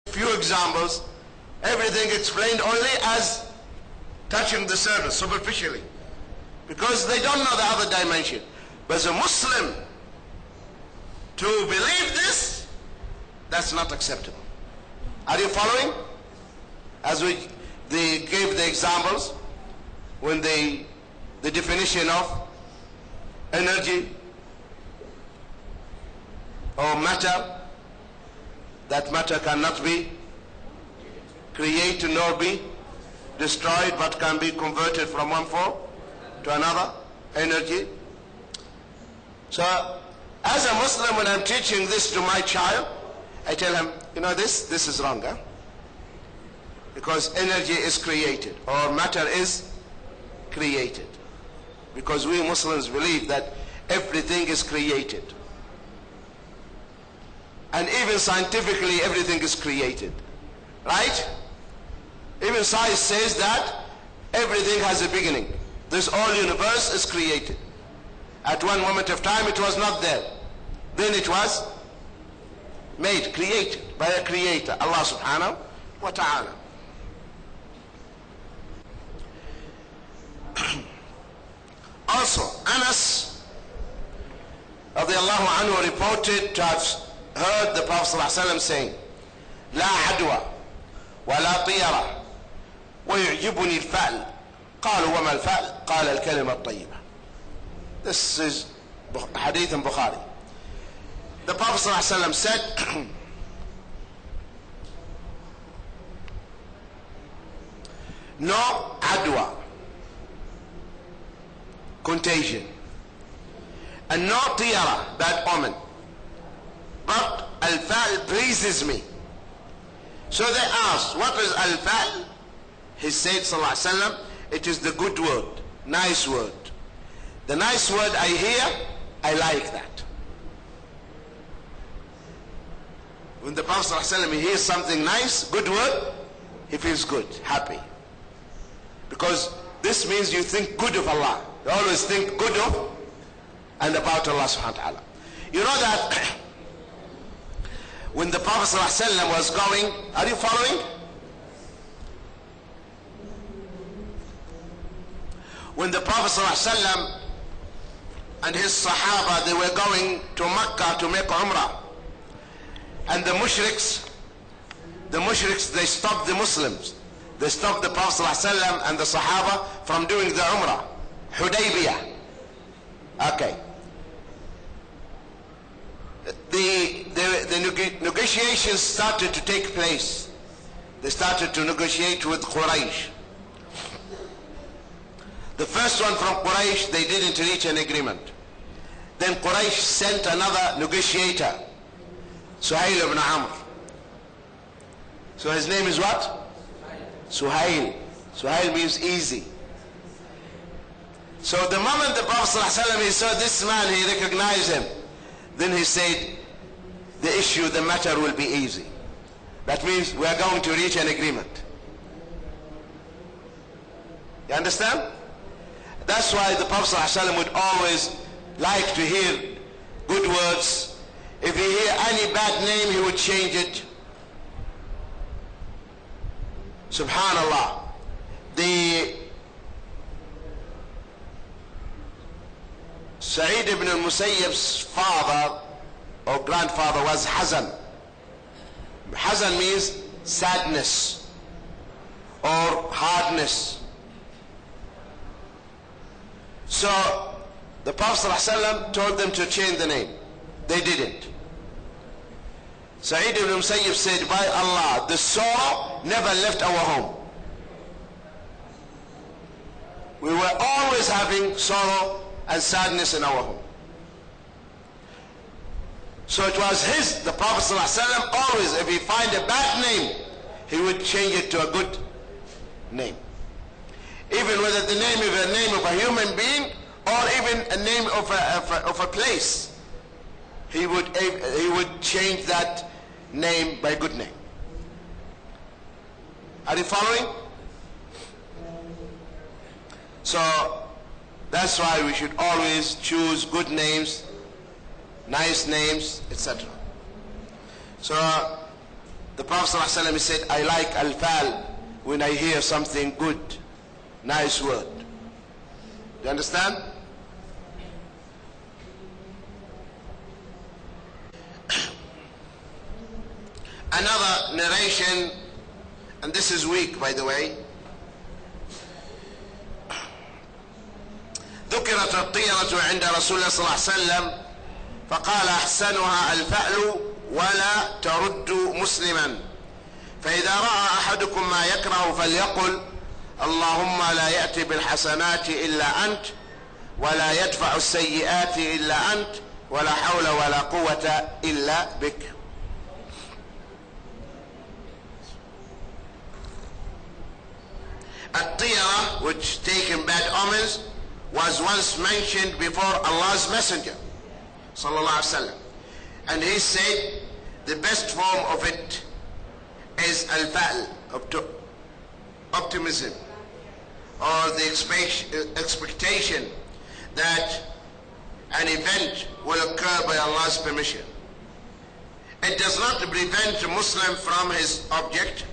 few examples, everything explained only as touching the surface, superficially, because they don't know the other dimension. But as a Muslim, to believe this, that's not acceptable. Are you following? As they gave the examples, when the definition of energy or matter, that matter cannot be created nor be destroyed, but can be converted from one form to another, energy. So as a Muslim, when I'm teaching this to my child, I tell him, you know, this is wrong, huh? Because energy is created, or matter is created. Because we Muslims believe that everything is created. And even scientifically, everything is created. Right? Even science says that everything has a beginning. This whole universe is created. At one moment of time, it was not there. Then it was made, created by a creator, Allah subhanahu wa ta'ala. Also, Anas radiallahu anhu reported to have heard the Prophet ﷺ saying, لا عدوى ولا طيرة ويعجبني الفعل. قالوا وما الفعل؟ قال الكلمة الطيبة. This is hadith in Bukhari. The Prophet ﷺ said, no adwa, contagion, and no tiyara, bad omen, but al-fa'l pleases me. So they asked, what is al-fa'l? He said, sallallahu alaihi wasallam, it is the good word, nice word. The nice word I hear, I like that. When the Prophet sallallahu alaihi wasallam hears something nice, good word, he feels good, happy. Because this means you think good of Allah. You always think good of and about Allah subhanahu wa ta'ala. You know that when the Prophet ﷺ was going, are you following? When the Prophet ﷺ and his Sahaba, they were going to Mecca to make Umrah, and the mushriks, they stopped the Muslims. They stopped the Prophet ﷺ and the Sahaba from doing the Umrah. Hudaybiyah. Okay. The negotiations started to take place. They started to negotiate with Quraysh. The first one from Quraysh, they didn't reach an agreement. Then Quraysh sent another negotiator, Suhail ibn Amr. So his name is what? Suhail. Suhail means easy. So the moment the Prophet ﷺ, he saw this man, he recognized him. Then he said, the issue, the matter will be easy. That means we are going to reach an agreement. You understand? That's why the Prophet ﷺ would always like to hear good words. If he hear any bad name, he would change it. Subhanallah. The Sa'id ibn al-Musayyib's father or grandfather was Hazan. Hazan means sadness or hardness. So the Prophet ﷺ told them to change the name. They didn't. Sa'id ibn al-Musayyib said, by Allah, the sorrow never left our home. We were always having sorrow and sadness in our home. So it was the Prophet ﷺ, always, if he find a bad name, he would change it to a good name. Even whether the name is a name of a human being or even a name of a place, he would change that name by good name. Are you following? So that's why we should always choose good names, nice names, etc. So The Prophet ﷺ, he said, I like al-fal when I hear something good, nice word. Do you understand? Another narration, and this is weak by the way. ذكرت الطيرة عند رسول الله صلى الله عليه وسلم فقال أحسنها الفأل ولا ترد مسلما فإذا رأى أحدكم ما يكره فليقل اللهم لا يأتي بالحسنات إلا أنت ولا يدفع السيئات إلا أنت ولا حول ولا قوة إلا بك. At-Tiyarah, which taken bad omens, was once mentioned before Allah's Messenger sallallahu alaihi wasallam, and he said the best form of it is al-fa'l, optimism, or the expectation that an event will occur by Allah's permission. It does not prevent a Muslim from his object.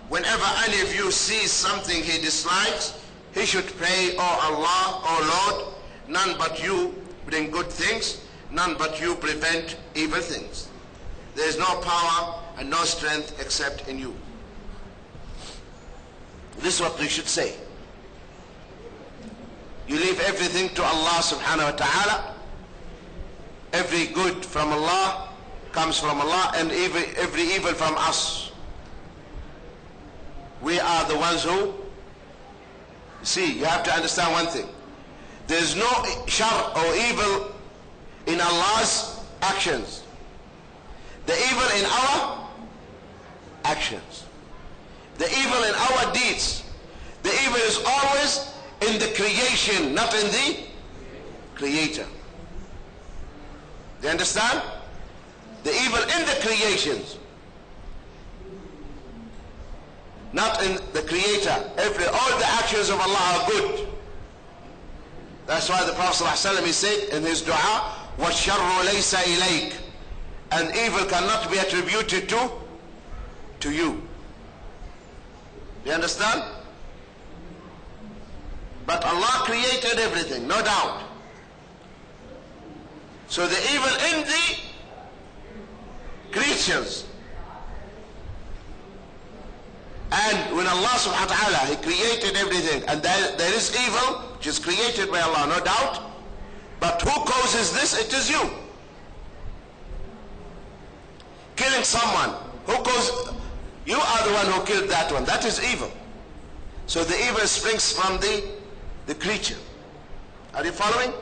Whenever any of you sees something he dislikes, he should pray, oh Allah, oh Lord, none but you bring good things, none but you prevent evil things. There is no power and no strength except in you. This is what we should say. You leave everything to Allah subhanahu wa ta'ala. Every good from Allah comes from Allah, and every evil from us. We are the ones who see. You have to understand one thing. There is no shar or evil in Allah's actions. The evil in our actions. The evil in our deeds. The evil is always in the creation, not in the creator. Do you understand? The evil in the creations, not in the creator. All the actions of Allah are good. That's why the Prophet ﷺ, he said in his dua, وَالشَّرُّ لَيْسَ إِلَيْكَ, and evil cannot be attributed to you. Do you understand? But Allah created everything, no doubt. So the evil in the creatures, and when Allah subhanahu wa ta'ala, he created everything, and there is evil which is created by Allah, no doubt. But who causes this? It is you. Killing someone, you are the one who killed that one. That is evil. So the evil springs from the creature. Are you following?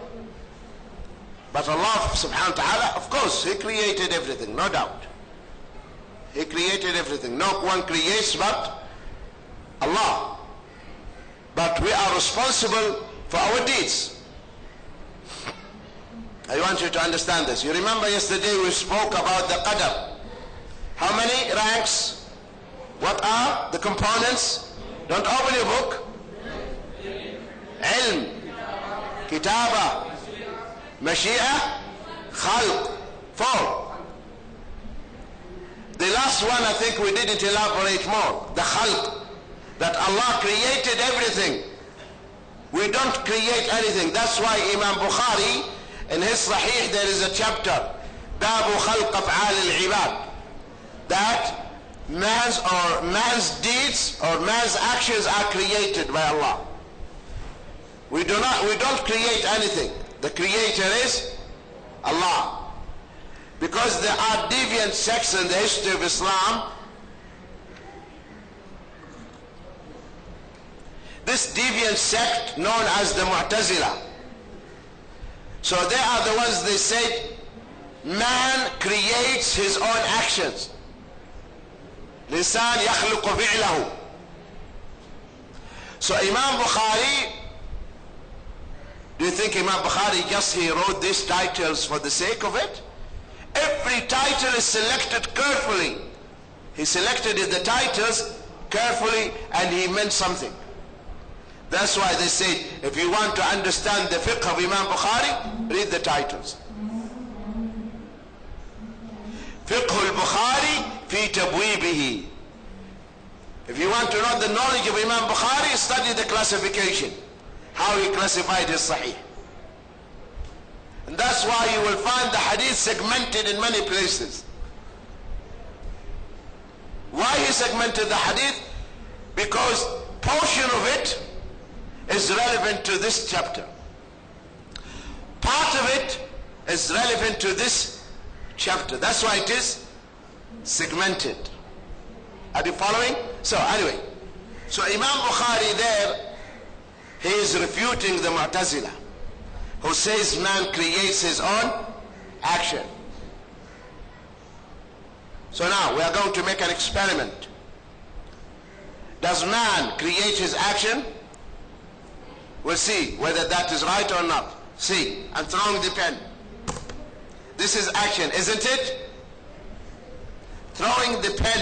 But Allah subhanahu wa ta'ala, of course, he created everything, no doubt. He created everything. No one creates but Allah. But we are responsible for our deeds. I want you to understand this. You remember yesterday we spoke about the qadar. How many ranks? What are the components? Don't open your book. Ilm, Kitaba, Mashi'ah, Khalq. 4. The last one, I think we didn't elaborate more. The Khalq. That Allah created everything. We don't create anything. That's why Imam Bukhari, in his Sahih, there is a chapter, Babu Khalq Af'al al-Ibad, that man's deeds or man's actions are created by Allah. We don't create anything. The creator is Allah. Because there are deviant sects in the history of Islam. This deviant sect known as the Mu'tazila. So they are the ones, they said, man creates his own actions. Lisan yakhluqu fi'lahu. So Imam Bukhari, do you think Imam Bukhari he wrote these titles for the sake of it? Every title is selected carefully. He selected the titles carefully and he meant something. That's why they say, if you want to understand the fiqh of Imam Bukhari, read the titles. Fiqh al-Bukhari في تبويبه. If you want to know the knowledge of Imam Bukhari, study the classification, how he classified his Sahih. And that's why you will find the hadith segmented in many places. Why he segmented the hadith? Because portion of it is relevant to this chapter. Part of it is relevant to this chapter. That's why it is segmented. Are you following? So anyway, so Imam Bukhari there, he is refuting the Mu'tazila, who says man creates his own action. So now we are going to make an experiment. Does man create his action? We'll see whether that is right or not. See, I'm throwing the pen. This is action, isn't it? Throwing the pen